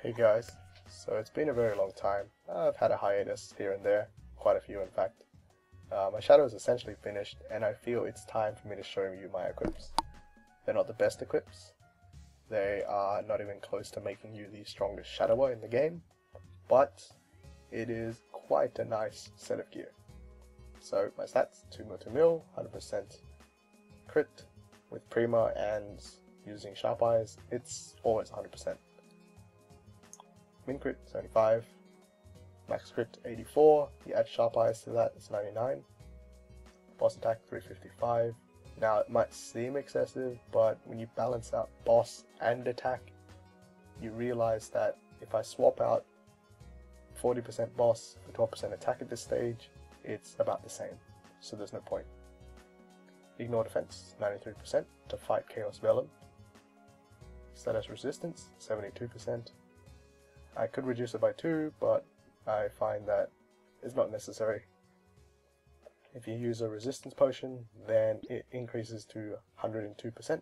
Hey guys, so it's been a very long time. I've had a hiatus here and there, quite a few in fact. My shadow is essentially finished and I feel it's time for me to show you my equips. They're not the best equips, they are not even close to making you the strongest shadower in the game, but it is quite a nice set of gear. So my stats, 2 mil, 100% crit with Prima and using Sharp Eyes, it's always 100%. Min crit 75, max crit 84, you add Sharp Eyes to that, it's 99, boss attack 355. Now it might seem excessive, but when you balance out boss and attack, you realize that if I swap out 40% boss for 12% attack at this stage, it's about the same, so there's no point. Ignore defense 93% to fight Chaos Vellum. Status resistance 72%. I could reduce it by 2, but I find that it's not necessary. If you use a resistance potion, then it increases to 102%,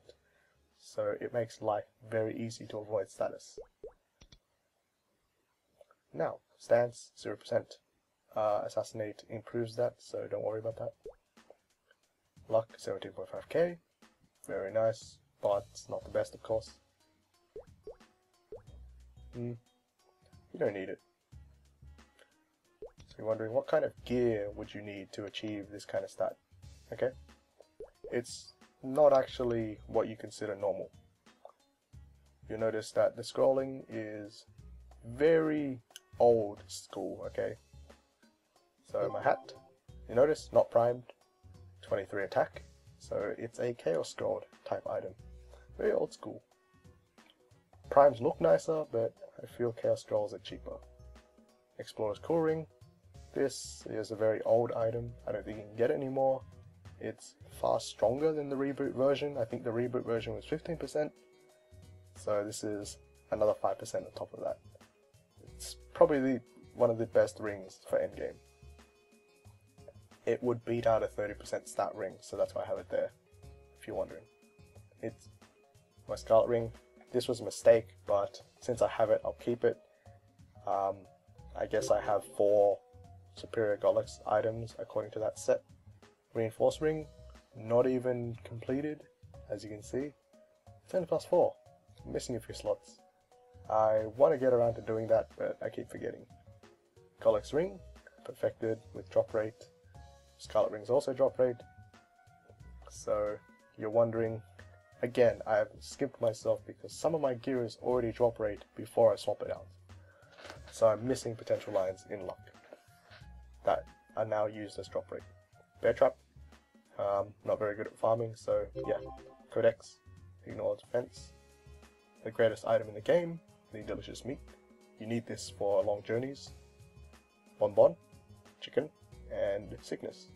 so it makes life very easy to avoid status. Now, stance 0%. Assassinate improves that, so don't worry about that. Luck 17.5k, very nice, but it's not the best of course. You don't need it. So you're wondering what kind of gear would you need to achieve this kind of stat? Okay, it's not actually what you consider normal. You'll notice that the scrolling is very old school, okay? So my hat, you notice, not primed, 23 attack, so it's a Chaos Scrolled type item. Very old school. Primes look nicer, but I feel Chaos Scrolls are cheaper. Explorer's Cool Ring. This is a very old item. I don't think you can get it anymore. It's far stronger than the reboot version. I think the reboot version was 15%. So this is another 5% on top of that. It's probably one of the best rings for endgame. It would beat out a 30% stat ring, so that's why I have it there, if you're wondering. It's my Scarlet Ring. This was a mistake, but since I have it, I'll keep it. I guess I have 4 Superior Godlocks items according to that set. Reinforced Ring, not even completed, as you can see. It's only +4, I'm missing a few slots. I want to get around to doing that, but I keep forgetting. Godlocks Ring, perfected with drop rate. Scarlet Ring's also drop rate. So you're wondering, again, I've skipped myself because some of my gear is already drop rate before I swap it out. So I'm missing potential lines in luck that are now used as drop rate. Bear Trap, not very good at farming, so yeah. Codex, ignore defense. The greatest item in the game, the delicious meat. You need this for long journeys. Bonbon, chicken, and sickness.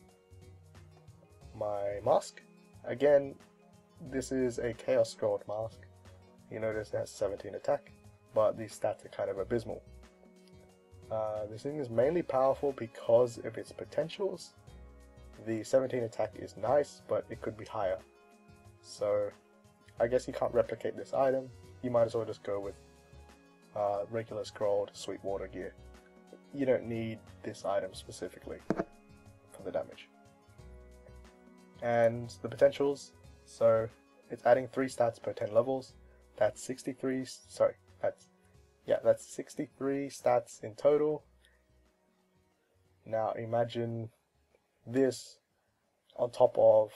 My mask, again, this is a Chaos Scrolled mask. You notice it has 17 attack, but these stats are kind of abysmal. This thing is mainly powerful because of its potentials. The 17 attack is nice, but it could be higher. So I guess you can't replicate this item. You might as well just go with regular scrolled Sweetwater gear. You don't need this item specifically for the damage. And the potentials, so it's adding 3 stats per 10 levels. That's 63, that's 63 stats in total. Now imagine this on top of,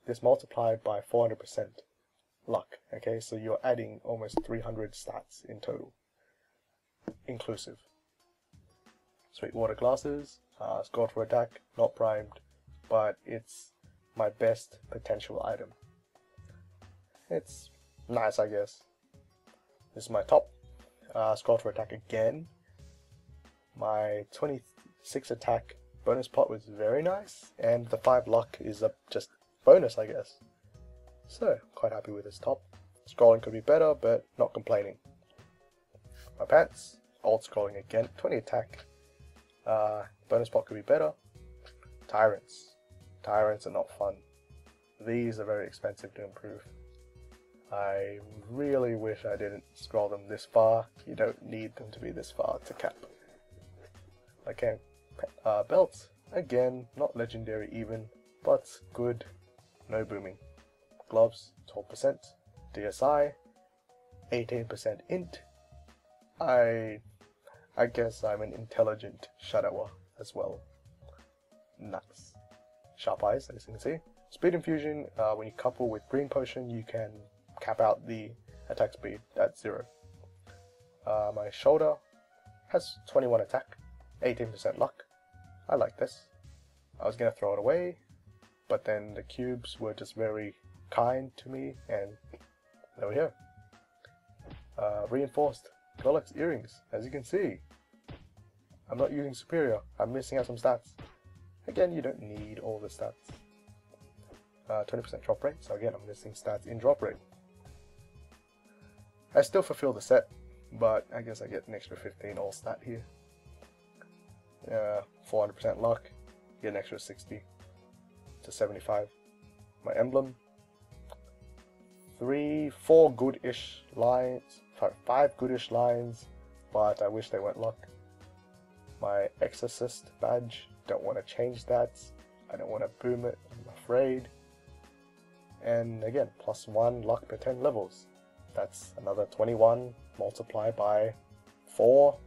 this multiplied by 400% luck. Okay, so you're adding almost 300 stats in total, inclusive. Sweetwater glasses, scored for attack, not primed, but it's my best potential item. It's nice, I guess. This is my top. Scored for attack again. My 26 attack bonus pot was very nice, and the 5 luck is a just bonus, I guess. So, quite happy with this top. Scrolling could be better, but not complaining. My pants, old scrolling again, 20 attack. Bonus pot could be better. Tyrants. Tyrants are not fun. These are very expensive to improve. I really wish I didn't scroll them this far. You don't need them to be this far to cap. Okay, belts, again, not legendary even, but good, no booming. Gloves, 12%, DSI, 18% int. I guess I'm an intelligent shadower as well. Nice. Sharp eyes, as you can see. Speed infusion, when you couple with green potion, you can cap out the attack speed at 0. My shoulder has 21 attack, 18% luck. I like this. I was going to throw it away, but then the cubes were just very kind to me, and there we go. Reinforced Golex earrings, as you can see. I'm not using superior, I'm missing out some stats. Again, you don't need all the stats. 20% drop rate, so again I'm missing stats in drop rate. I still fulfill the set, but I guess I get an extra 15 all stat here. 400% luck, get an extra 60 to 75. My emblem, 4 good-ish lines, 5 good-ish lines, but I wish they weren't luck. My exorcist badge, don't want to change that, I don't want to boom it, I'm afraid. And again, +1 luck per 10 levels. That's another 21 multiplied by 4,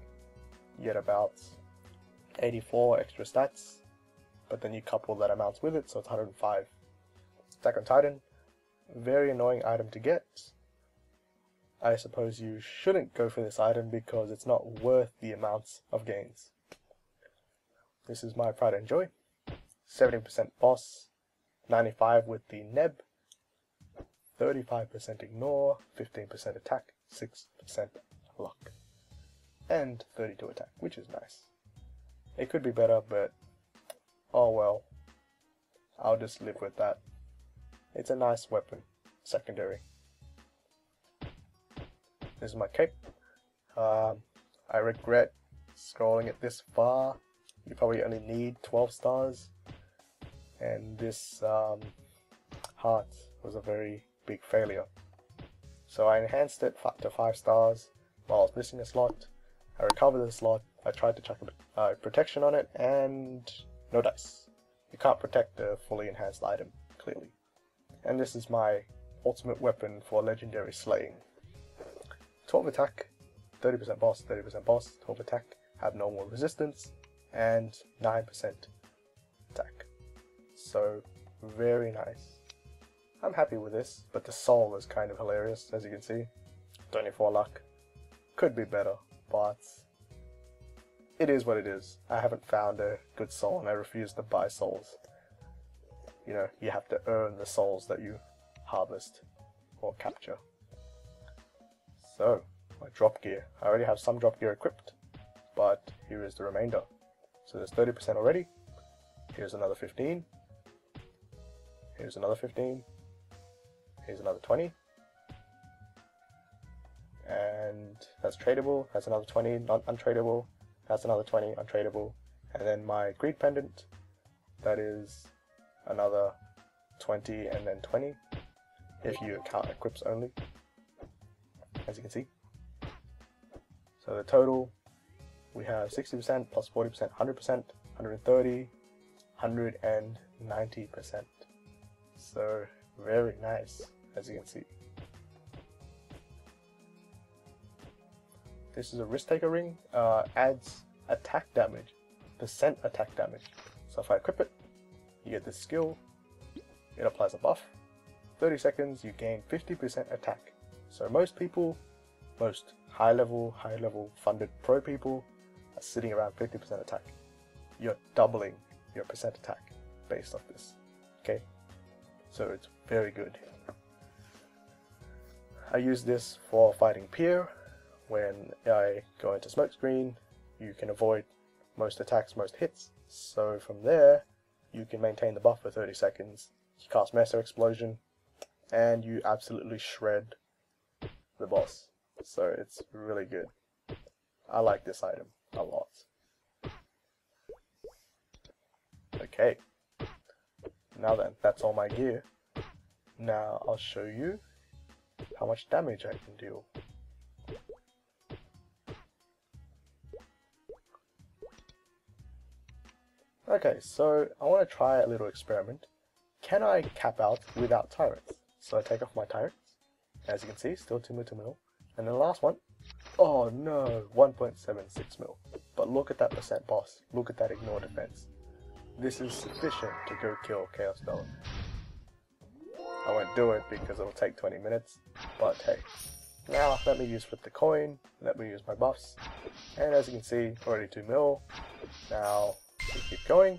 you get about 84 extra stats, but then you couple that amount with it, so it's 105. Attack on Titan, very annoying item to get. I suppose you shouldn't go for this item because it's not worth the amounts of gains. This is my Pride and Joy, 70% boss, 95 with the neb, 35% ignore, 15% attack, 6% luck, and 32 attack, which is nice. It could be better, but oh well, I'll just live with that. It's a nice weapon, secondary. This is my cape. I regret scrolling it this far. You probably only need 12 stars, and this heart was a very big failure. So I enhanced it to 5 stars while I was missing a slot. I recovered the slot, I tried to chuck a protection on it, and no dice. You can't protect a fully enhanced item, clearly. And this is my ultimate weapon for legendary slaying. 12 attack, 30% boss, 12 attack, have normal resistance, and 9% attack. So, very nice. I'm happy with this, but the soul is kind of hilarious, as you can see. 24 luck. Could be better, but it is what it is. I haven't found a good soul, and I refuse to buy souls. You know, you have to earn the souls that you harvest or capture. So, my drop gear. I already have some drop gear equipped, but here is the remainder. So there's 30% already. Here's another 15. Here's another 15. Here's another 20. And that's tradable. That's another 20, not untradable. That's another 20, untradable. And then my greed pendant, that is another 20 and then 20, if you count equips only, as you can see. So the total, we have 60% plus 40%, 100%, 130, 190%. So very nice, as you can see. This is a risk taker ring, adds attack damage, percent attack damage. So if I equip it, you get this skill, it applies a buff. 30 seconds, you gain 50% attack. So most people, most high level funded pro people are sitting around 50% attack. You're doubling your percent attack based off this. Okay, so it's very good. I use this for fighting Pier. When I go into smoke screen, you can avoid most attacks, most hits. So from there, you can maintain the buff for 30 seconds. You cast Messer Explosion, and you absolutely shred the boss. So it's really good. I like this item a lot. Okay, now then, that's all my gear. Now I'll show you how much damage I can deal. Okay, so I want to try a little experiment. Can I cap out without tyrants? So I take off my tyrants. As you can see, still 2 mil. And then the last one, oh no, 1.76 mil. But look at that percent boss. Look at that ignore defense. This is sufficient to go kill Chaos Golem. I won't do it because it'll take 20 minutes, but hey. Now let me use flip the coin, let me use my buffs, and as you can see, already 2 mil. Now we keep going,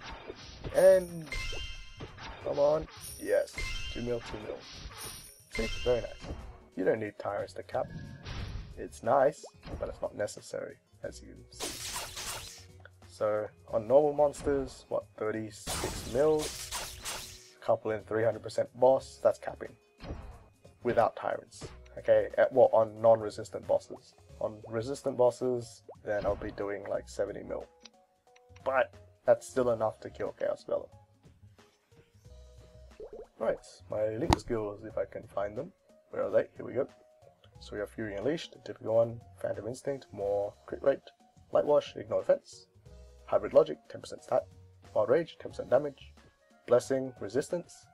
and come on, yes, 2 mil, 2 mil. See, very nice. You don't need tyrants to cap. It's nice, but it's not necessary, as you can see. So on normal monsters, what, 36 mils? Couple in 300% boss, that's capping. Without tyrants. Okay, on non-resistant bosses. On resistant bosses, then I'll be doing like 70 mil. But that's still enough to kill Chaos Golem. Right, my link skills, if I can find them. Where are they? Here we go. So we have Fury Unleashed, typical one, Phantom Instinct, more crit rate, Light Wash, ignore defense, Hybrid Logic, 10% stat, Wild Rage, 10% damage, Blessing, resistance,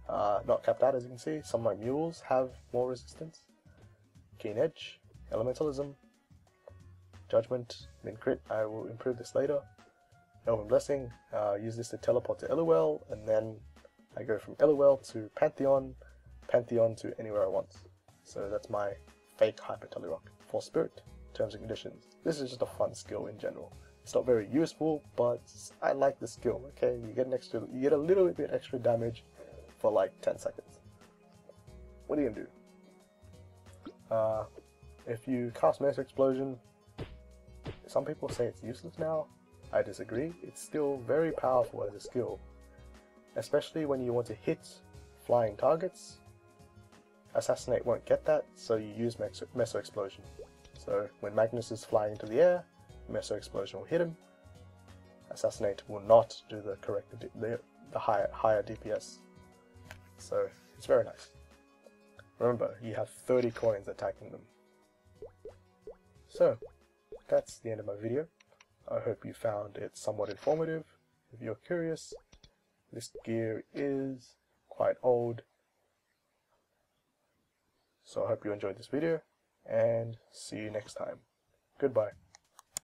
not capped out as you can see. Some of my mules have more resistance. Keen Edge, Elementalism, Judgment, Min Crit, I will improve this later. Elven Blessing, use this to teleport to Elluel, and then I go from Elluel to Pantheon, Pantheon to anywhere I want. So that's my fake Hyper Telerock. Force Spirit, terms and conditions. This is just a fun skill in general. It's not very useful, but I like the skill. Okay, you get a little bit extra damage for like 10 seconds. What are you gonna do? If you cast Mass Explosion, some people say it's useless now. I disagree. It's still very powerful as a skill, especially when you want to hit flying targets. Assassinate won't get that, so you use Meso Explosion. So when Magnus is flying into the air, Meso Explosion will hit him. Assassinate will not do the correct, the higher DPS. So it's very nice. Remember, you have 30 coins attacking them. So that's the end of my video. I hope you found it somewhat informative. If you're curious, this gear is quite old. So I hope you enjoyed this video, and see you next time. Goodbye.